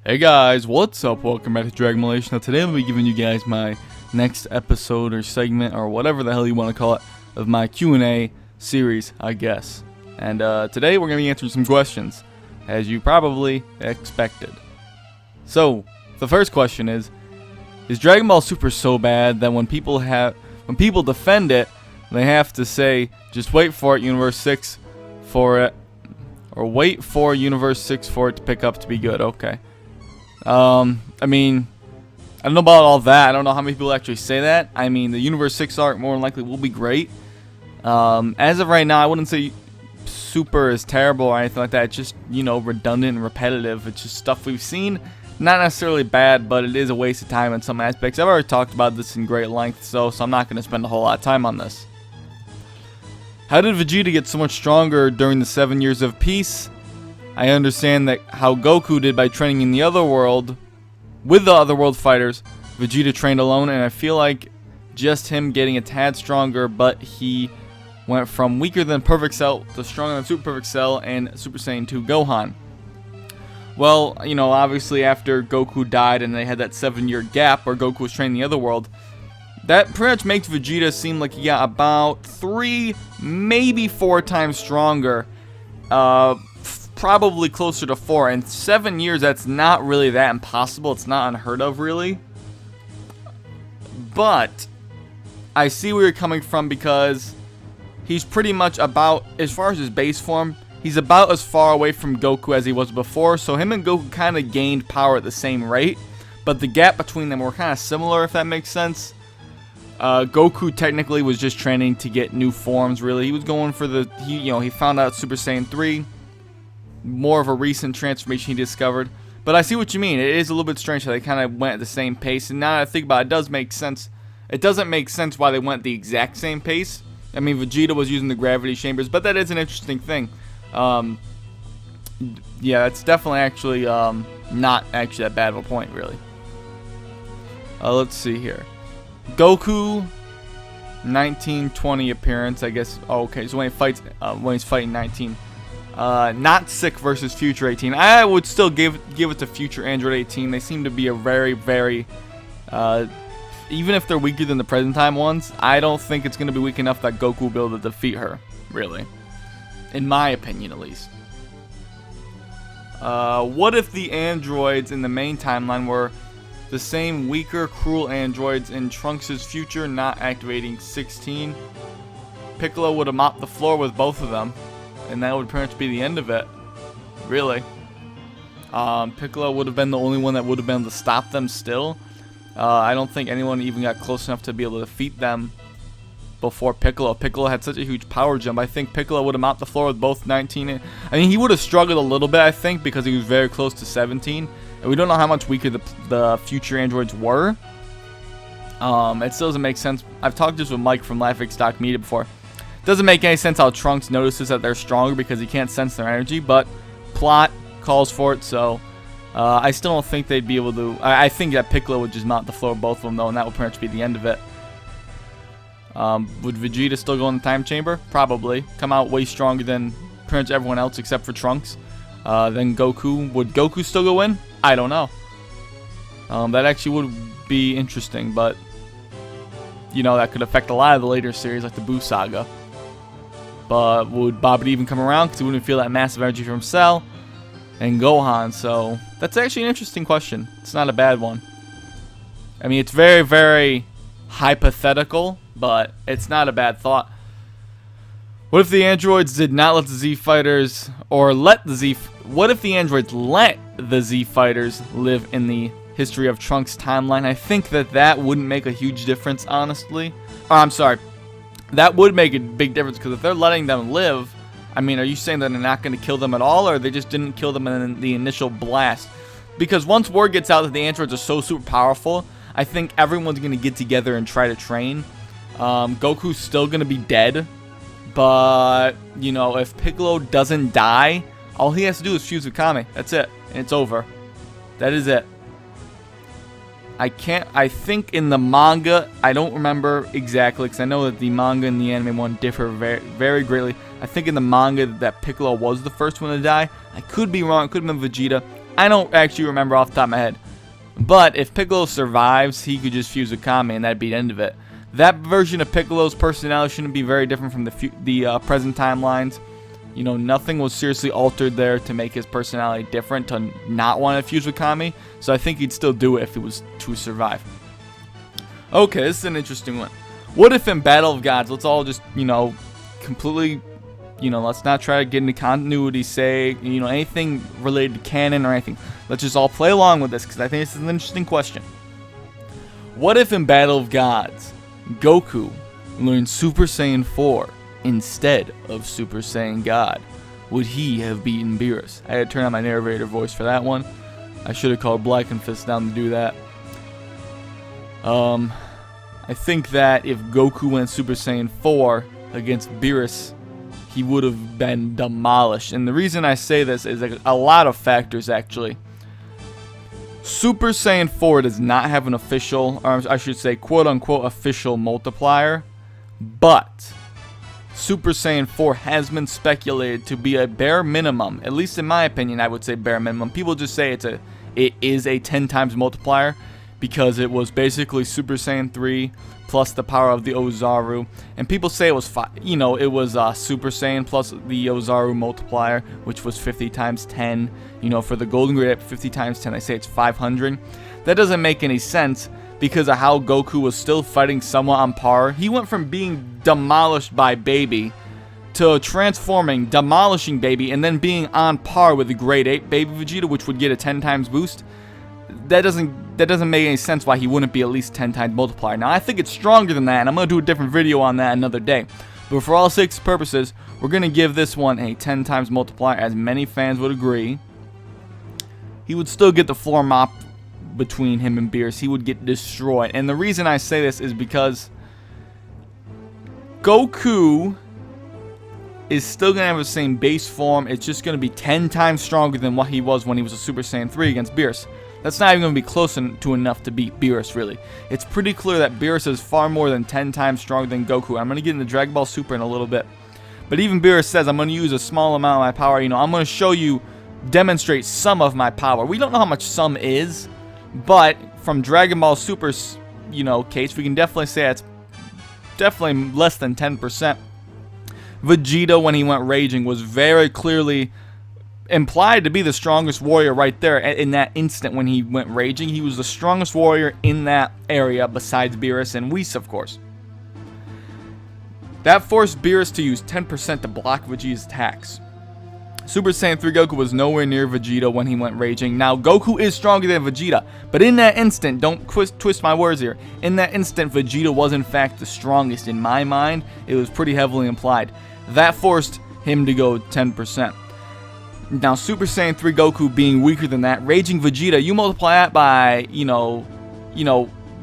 Hey guys, what's up? Welcome back to Dragon Malation. Now today I'll be giving you guys my next episode or segment or whatever the hell you want to call it of my Q&A series, I guess. And today we're going to be answering some questions, as you probably expected. So, the first question is Dragon Ball Super so bad that when people defend it, they have to say, just wait for it, Universe 6 for it, or wait for Universe 6 for it to pick up to be good? Okay. I mean, I don't know about all that. I don't know how many people actually say that. I mean, the Universe 6 arc more than likely will be great. As of right now, I wouldn't say Super is terrible or anything like that. It's just, you know, redundant and repetitive. It's just stuff we've seen. Not necessarily bad, but it is a waste of time in some aspects. I've already talked about this in great length, so I'm not going to spend a whole lot of time on this. How did Vegeta get so much stronger during the 7 years of peace? I understand that how Goku did by training in the other world, with the other world fighters, Vegeta trained alone, and I feel like just him getting a tad stronger, but he went from weaker than Perfect Cell to stronger than Super Perfect Cell and Super Saiyan 2 Gohan. Well, you know, obviously after Goku died and they had that 7-year gap where Goku was training the other world, that pretty much makes Vegeta seem like he got about 3, maybe 4 times stronger. Probably closer to 4. In 7 years, that's not really that impossible. It's not unheard of, really. But I see where you're coming from, because he's pretty much about, as far as his base form, he's about as far away from Goku as he was before. So him and Goku kind of gained power at the same rate, but the gap between them were kind of similar, if that makes sense. Goku technically was just training to get new forms, really. He was going for he found out Super Saiyan 3. More of a recent transformation he discovered. But I see what you mean. It is a little bit strange how they kind of went at the same pace. And now that I think about it, it does make sense. It doesn't make sense why they went at the exact same pace. I mean, Vegeta was using the gravity chambers, but that is an interesting thing. Yeah, it's definitely actually not actually that bad of a point, really. Let's see here. Goku, 1920 appearance, I guess. Oh, okay, so when he's fighting 19. Not Sick versus Future 18. I would still give it to Future Android 18. They seem to be a very, very, even if they're weaker than the present time ones, I don't think it's going to be weak enough that Goku will be able to defeat her, really. In my opinion, at least. What if the androids in the main timeline were the same weaker, cruel androids in Trunks' future, not activating 16? Piccolo would have mopped the floor with both of them, and that would pretty much be the end of it, really. Piccolo would have been the only one that would have been able to stop them still. I don't think anyone even got close enough to be able to defeat them before Piccolo. Piccolo had such a huge power jump. I think Piccolo would have mopped the floor with both 19 and... I mean, he would have struggled a little bit, I think, because he was very close to 17. And we don't know how much weaker the future androids were. It still doesn't make sense. I've talked this with Mike from Laughing Stock Media before. Doesn't make any sense how Trunks notices that they're stronger because he can't sense their energy, but plot calls for it, so I still don't think they'd be able to... I think that Piccolo would just mount the floor of both of them, though, and that would pretty much be the end of it. Would Vegeta still go in the time chamber? Probably. Come out way stronger than pretty much everyone else except for Trunks. Then Goku. Would Goku still go in? I don't know. That actually would be interesting, but... You know, that could affect a lot of the later series, like the Buu Saga. But would Babidi even come around? Because he wouldn't feel that massive energy from Cell and Gohan. So that's actually an interesting question. It's not a bad one. I mean, it's very, very hypothetical, but it's not a bad thought. What if the androids did not let the Z Fighters, or let the Z... What if the androids let the Z Fighters live in the history of Trunks timeline? I think that wouldn't make a huge difference, honestly. Oh, I'm sorry. That would make a big difference, because if they're letting them live, I mean, are you saying that they're not going to kill them at all, or they just didn't kill them in the initial blast? Because once word gets out that the androids are so super powerful, I think everyone's going to get together and try to train. Goku's still going to be dead, but, you know, if Piccolo doesn't die, all he has to do is fuse with Kame. That's it, and it's over. That is it. I think in the manga, I don't remember exactly, because I know that the manga and the anime one differ very, very greatly. I think in the manga that Piccolo was the first one to die. I could be wrong. It could have been Vegeta. I don't actually remember off the top of my head. But if Piccolo survives, he could just fuse with Kami, and that'd be the end of it. That version of Piccolo's personality shouldn't be very different from the present timelines. You know, nothing was seriously altered there to make his personality different, to not want to fuse with Kami. So I think he'd still do it if he was to survive. Okay, this is an interesting one. What if in Battle of Gods, let's all just, you know, completely, you know, let's not try to get into continuity, say, you know, anything related to canon or anything. Let's just all play along with this, because I think this is an interesting question. What if in Battle of Gods, Goku learned Super Saiyan 4 instead of Super Saiyan God? Would he have beaten Beerus? I had to turn on my narrator voice for that one. I should have called Black and Fist down to do that. I think that if Goku went Super Saiyan 4 against Beerus, he would have been demolished. And the reason I say this is a lot of factors, actually. Super Saiyan 4 does not have an official, or I should say quote-unquote official multiplier, but Super Saiyan 4 has been speculated to be a bare minimum, at least in my opinion I would say bare minimum. People just say it is a 10 times multiplier, because it was basically Super Saiyan 3 plus the power of the Ozaru, and people say it was Super Saiyan plus the Ozaru multiplier, which was 50 times 10. You know, for the Golden Great Ape, 50 times 10, they say it's 500. That doesn't make any sense because of how Goku was still fighting somewhat on par. He went from being demolished by Baby to transforming, demolishing Baby, and then being on par with the Great Ape Baby Vegeta, which would get a 10 times boost. That doesn't make any sense why he wouldn't be at least 10 times multiplier. Now, I think it's stronger than that, and I'm going to do a different video on that another day. But for all sakes and purposes, we're going to give this one a 10 times multiplier, as many fans would agree. He would still get the floor mop between him and Beerus. He would get destroyed. And the reason I say this is because Goku is still going to have the same base form. It's just going to be 10 times stronger than what he was when he was a Super Saiyan 3 against Beerus. That's not even going to be close to enough to beat Beerus, really. It's pretty clear that Beerus is far more than 10 times stronger than Goku. I'm going to get into Dragon Ball Super in a little bit. But even Beerus says, I'm going to use a small amount of my power. You know, I'm going to show you, demonstrate some of my power. We don't know how much some is, but from Dragon Ball Super's, you know, case, we can definitely say it's definitely less than 10%. Vegeta, when he went raging, was very clearly implied to be the strongest warrior right there in that instant when he went raging. He was the strongest warrior in that area besides Beerus and Whis, of course. That forced Beerus to use 10% to block Vegeta's attacks. Super Saiyan 3 Goku was nowhere near Vegeta when he went raging. Now, Goku is stronger than Vegeta, but in that instant, don't twist my words here, in that instant, Vegeta was in fact the strongest. In my mind, it was pretty heavily implied. That forced him to go 10%. Now, Super Saiyan 3 Goku being weaker than that, raging Vegeta, you multiply that by, you know,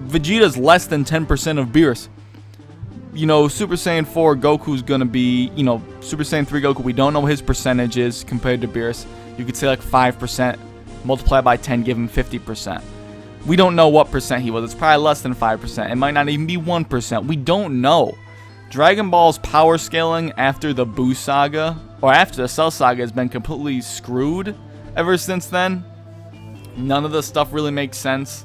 Vegeta's less than 10% of Beerus. You know, Super Saiyan 4 Goku's gonna be, you know, Super Saiyan 3 Goku, we don't know what his percentage is compared to Beerus. You could say like 5%, multiply by 10, give him 50%. We don't know what percent he was. It's probably less than 5%. It might not even be 1%. We don't know. Dragon Ball's power scaling after the Buu saga, or after the Cell saga, has been completely screwed ever since then. None of the stuff really makes sense.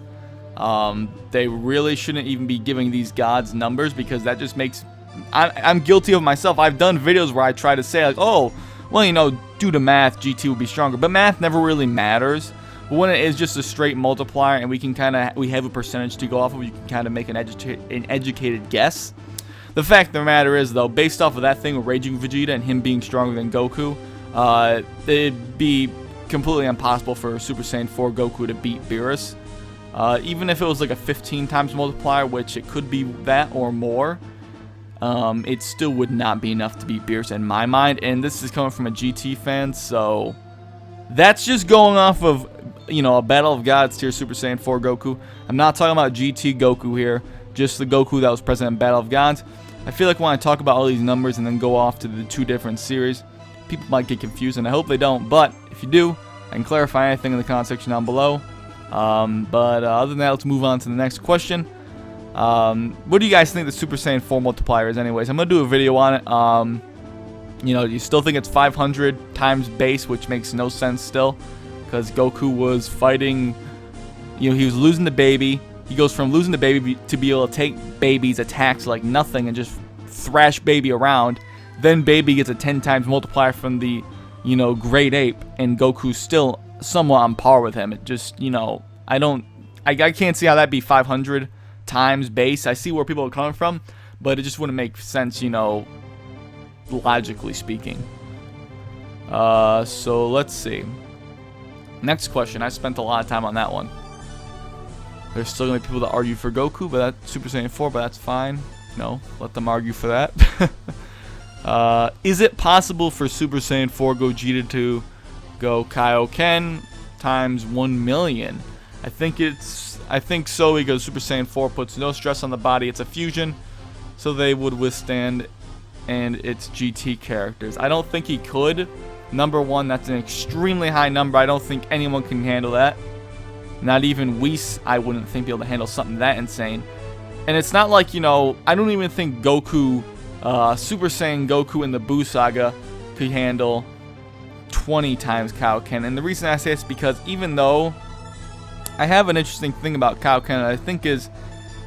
They really shouldn't even be giving these gods numbers, because that just makes... I'm guilty of myself. I've done videos where I try to say, like, oh, well, you know, due to math, GT would be stronger. But math never really matters. But when it is just a straight multiplier and we have a percentage to go off of, you can kind of make an educated guess. The fact of the matter is, though, based off of that thing with Raging Vegeta and him being stronger than Goku, it'd be completely impossible for Super Saiyan 4 Goku to beat Beerus. Even if it was like a 15 times multiplier, which it could be that or more, it still would not be enough to beat Beerus in my mind. And this is coming from a GT fan, so that's just going off of, you know, a Battle of Gods tier Super Saiyan 4 Goku. I'm not talking about GT Goku here, just the Goku that was present in Battle of Gods. I feel like when I talk about all these numbers and then go off to the two different series, people might get confused, and I hope they don't. But if you do, I can clarify anything in the comment section down below. Other than that, let's move on to the next question. What do you guys think the Super Saiyan 4 multiplier is anyways? I'm going to do a video on it. You know, you still think it's 500 times base, which makes no sense still, because Goku was fighting, he was losing the baby. He goes from losing the baby to be able to take baby's attacks like nothing and just thrash baby around. Then baby gets a 10 times multiplier from the, great ape, and Goku's still somewhat on par with him. It just, I can't see how that'd be 500 times base. I see where people are coming from, but it just wouldn't make sense, logically speaking. So let's see. Next question. I spent a lot of time on that one. There's still gonna be people that argue for Goku, but that's Super Saiyan 4, but that's fine. Let them argue for that. Is it possible for Super Saiyan 4 Gogeta to go Kaioken times 1 million? I think so, because Super Saiyan 4 puts no stress on the body. It's a fusion, so they would withstand, and it's GT characters. I don't think he could. Number one, that's an extremely high number. I don't think anyone can handle that. Not even Whis, I wouldn't think, be able to handle something that insane. And it's not like, I don't even think Goku, Super Saiyan Goku in the Buu Saga could handle 20 times Kaioken. And the reason I say it's because even though I have an interesting thing about Kaioken, I think is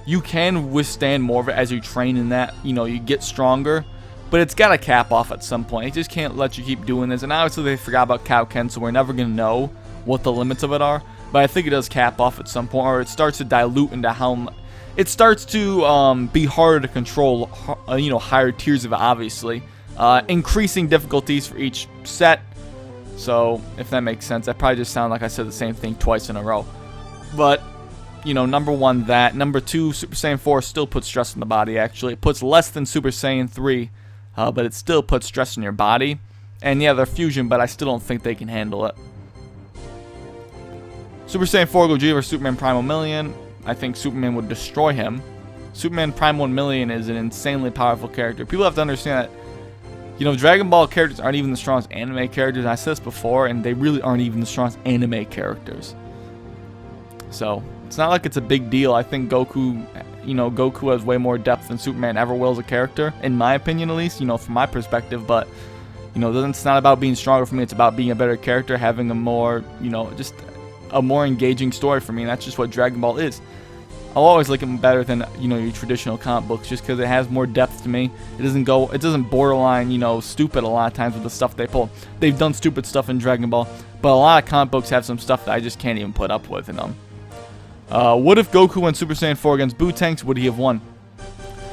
you can withstand more of it as you train in that, you get stronger. But it's got to cap off at some point. It just can't let you keep doing this. And obviously they forgot about Kaioken, so we're never going to know what the limits of it are. But I think it does cap off at some point, or it starts to dilute into how it starts to be harder to control. Higher tiers of it, obviously, increasing difficulties for each set. So if that makes sense, that probably just sounded like I said the same thing twice in a row. But number one, that number two, Super Saiyan 4 still puts stress on the body. Actually, it puts less than Super Saiyan 3, but it still puts stress on your body. And yeah, they're fusion, but I still don't think they can handle it. Super Saiyan 4 Gogeta versus Superman Prime 1 million. I think Superman would destroy him. Superman Prime 1 million is an insanely powerful character. People have to understand that, Dragon Ball characters aren't even the strongest anime characters. I said this before, and they really aren't even the strongest anime characters. So, it's not like it's a big deal. I think Goku, Goku has way more depth than Superman ever will as a character, in my opinion at least, from my perspective. But, it's not about being stronger for me. It's about being a better character, having a more, just a more engaging story for me, and that's just what Dragon Ball is. I'll always like it better than your traditional comic books, just because it has more depth to me. It doesn't borderline stupid a lot of times with the stuff they pull. They've done stupid stuff in Dragon Ball, but a lot of comic books have some stuff that I just can't even put up with in them. What if Goku went Super Saiyan 4 against Buu tanks? Would he have won?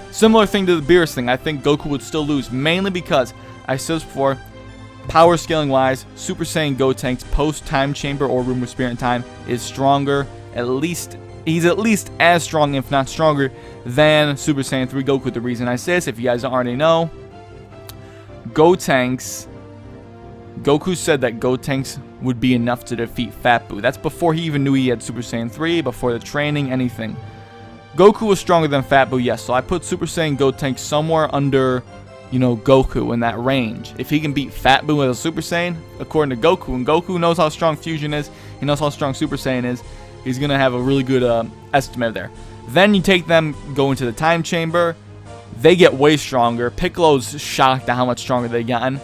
Similar thing to the Beerus thing. I think Goku would still lose, mainly because I said this before. Power scaling wise, Super Saiyan Gotenks post time chamber or room of spirit and time is stronger. He's at least as strong, if not stronger, than Super Saiyan 3 Goku. The reason I say this, if you guys don't already know, Gotenks, Goku said that Gotenks would be enough to defeat Fat Buu. That's before he even knew he had Super Saiyan 3, before the training, anything. Goku was stronger than Fat Buu, yes. So I put Super Saiyan Gotenks somewhere under, Goku in that range. If he can beat Fat Buu as a Super Saiyan, according to Goku, and Goku knows how strong Fusion is, he knows how strong Super Saiyan is, he's going to have a really good estimate there. Then you take them, go into the time chamber, they get way stronger. Piccolo's shocked at how much stronger they've gotten.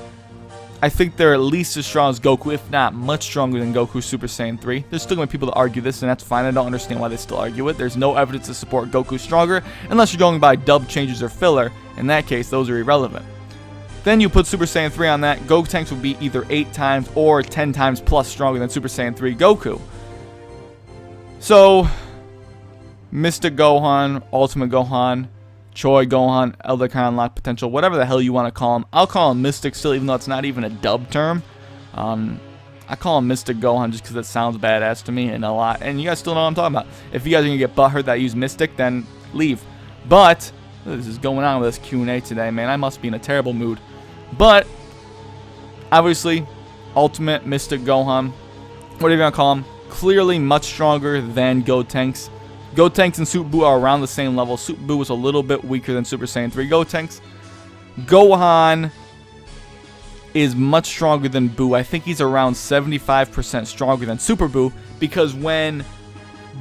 I think they're at least as strong as Goku, if not much stronger than Goku Super Saiyan 3. There's still going to be people that argue this, and that's fine. I don't understand why they still argue it. There's no evidence to support Goku stronger, unless you're going by dub changes or filler. In that case, those are irrelevant. Then you put Super Saiyan 3 on that. Gotenks would be either 8 times or 10 times plus stronger than Super Saiyan 3 Goku. So, Mystic Gohan, Ultimate Gohan, Choi Gohan, Elder Kai Unlock Potential, whatever the hell you want to call him. I'll call him Mystic still, even though it's not even a dub term. I call him Mystic Gohan just because it sounds badass to me and a lot. And you guys still know what I'm talking about. If you guys are going to get butthurt that I use Mystic, then leave. But, what is going on with this Q&A today, man? I must be in a terrible mood. But, obviously, Ultimate Mystic Gohan, whatever you want to call him, clearly much stronger than Gotenks. Gotenks and Super Buu are around the same level. Super Buu was a little bit weaker than Super Saiyan 3 Gotenks. Gohan is much stronger than Buu. I think he's around 75% stronger than Super Buu, because when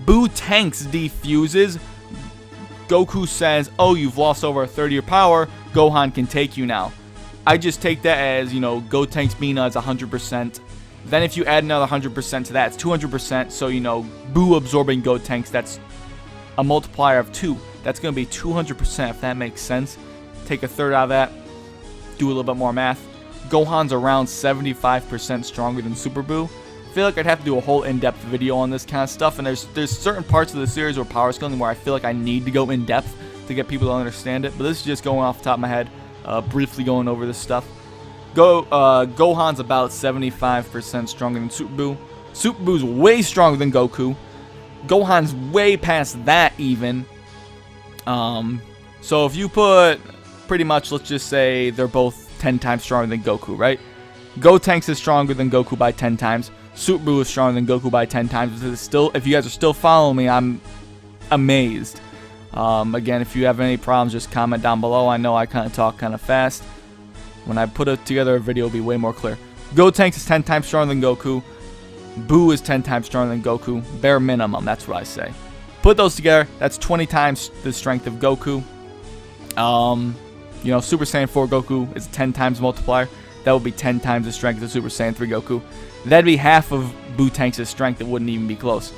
Buu tanks defuses, Goku says, oh, you've lost over a third of your power, Gohan can take you now. I just take that as, Gotenks being as 100%, Then if you add another 100% to that, it's 200%. So, you know, Boo absorbing Gotenks, that's a multiplier of 2. That's going to be 200%, if that makes sense. Take a third out of that, do a little bit more math. Gohan's around 75% stronger than Super Boo. I feel like I'd have to do a whole in-depth video on this kind of stuff, and there's certain parts of the series where power scaling where I feel like I need to go in-depth to get people to understand it. But this is just going off the top of my head, briefly going over this stuff. Gohan's about 75% stronger than Super Boo. Super Boo's way stronger than Goku. Gohan's way past that even. So if you put pretty much, let's just say they're both 10 times stronger than Goku, right? Gotenks is stronger than Goku by 10 times. Super Boo is stronger than Goku by 10 times. If you guys are still following me, I'm amazed. Again, if you have any problems, just comment down below. I know I kind of talk kind of fast. When I put together a video, it'll be way more clear. Gotenks is 10 times stronger than Goku. Boo is 10 times stronger than Goku. Bare minimum, that's what I say. Put those together, that's 20 times the strength of Goku. You know, Super Saiyan 4 Goku is a 10 times multiplier. That would be 10 times the strength of Super Saiyan 3 Goku. That'd be half of Boo Tanks' strength. It wouldn't even be close.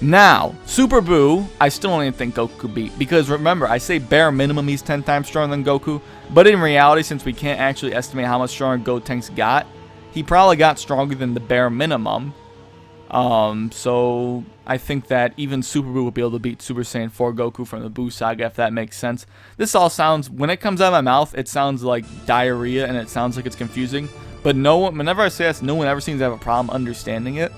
Now, Super Boo, I still don't even think Goku could beat. Because remember, I say bare minimum he's 10 times stronger than Goku. But in reality, since we can't actually estimate how much stronger Gotenks got, he probably got stronger than the bare minimum. So I think that even Super Boo will be able to beat Super Saiyan 4 Goku from the Boo Saga, if that makes sense. This all sounds, when it comes out of my mouth, it sounds like diarrhea and it sounds like it's confusing. But whenever I say this, no one ever seems to have a problem understanding it.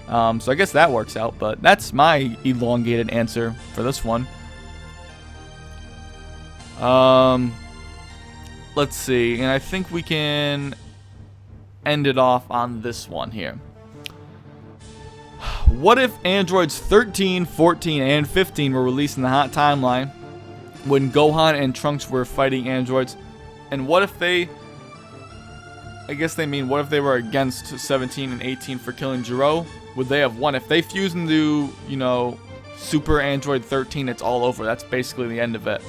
So I guess that works out, but that's my elongated answer for this one. Let's see, and I think we can end it off on this one here. What if androids 13, 14, and 15 were released in the hot timeline when Gohan and Trunks were fighting androids? And what if they... I guess they mean, what if they were against 17 and 18 for killing Jiro? Would they have won? If they fuse into, you know, Super Android 13, it's all over. That's basically the end of it.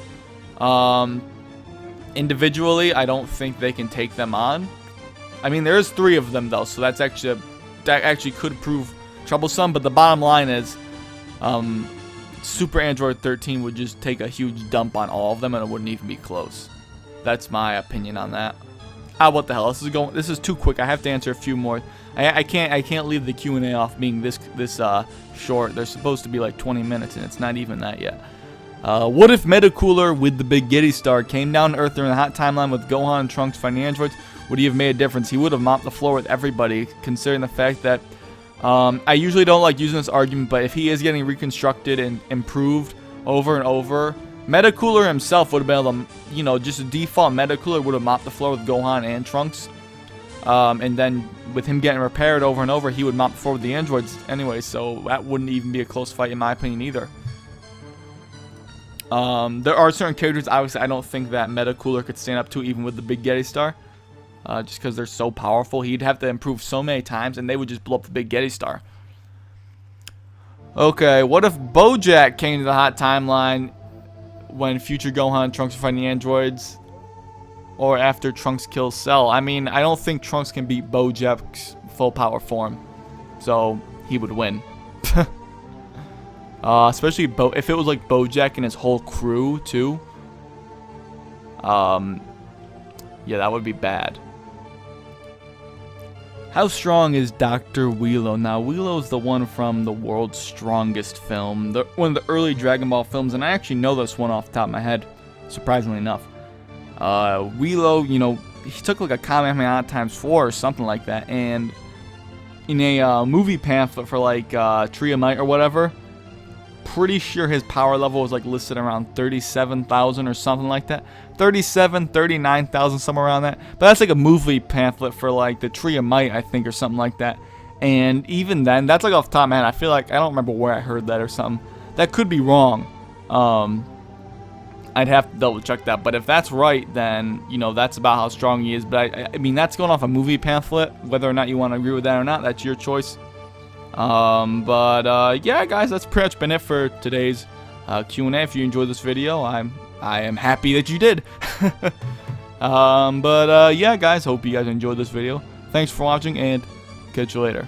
Individually, I don't think they can take them on. I mean, there's 3 of them, though, so that actually could prove troublesome. But the bottom line is, Super Android 13 would just take a huge dump on all of them, and it wouldn't even be close. That's my opinion on that. What the hell? This is too quick. I have to answer a few more. I can't leave the Q&A off being this short. They're supposed to be like 20 minutes, and it's not even that yet. What if Metacooler with the Big Giddy Star came down to Earth during the hot timeline with Gohan and Trunks fighting androids? Would he have made a difference? He would have mopped the floor with everybody, considering the fact that I usually don't like using this argument, but if he is getting reconstructed and improved over and over, Metacooler himself would have been able to, you know, just a default Metacooler would have mopped the floor with Gohan and Trunks. And then with him getting repaired over and over, he would mop the floor with the androids anyway, so that wouldn't even be a close fight in my opinion either. There are certain characters, obviously, I don't think that Metacooler could stand up to, even with the Big Giddy Star. Just because they're so powerful. He'd have to improve so many times, and they would just blow up the Big Giddy Star. Okay, what if Bojack came to the hot timeline when future Gohan and Trunks are fighting the androids, or after Trunks kills Cell? I mean, I don't think Trunks can beat Bojack's full power form, so he would win. Especially if it was like Bojack and his whole crew too. Yeah, that would be bad. How strong is Dr. Willo? Now, Willo is the one from the World's Strongest film, one of the early Dragon Ball films, and I actually know this one off the top of my head, surprisingly enough. Willo, you know, he took like a Kamehameha times 4 or something like that, and in a movie pamphlet for like Tree of Might or whatever, pretty sure his power level was like listed around 37,000 or something like that. 37, 39,000, somewhere around that. But that's like a movie pamphlet for like the Tree of Might, I think, or something like that. And even then, that's like off the top of my head. I feel like I don't remember where I heard that or something. That could be wrong. I'd have to double check that. But if that's right, then, you know, that's about how strong he is. But I mean, that's going off a movie pamphlet. Whether or not you want to agree with that or not, that's your choice. Yeah, guys, that's pretty much been it for today's Q&A. If you enjoyed this video, I am happy that you did. Yeah, guys, hope you guys enjoyed this video. Thanks for watching, and Catch you later.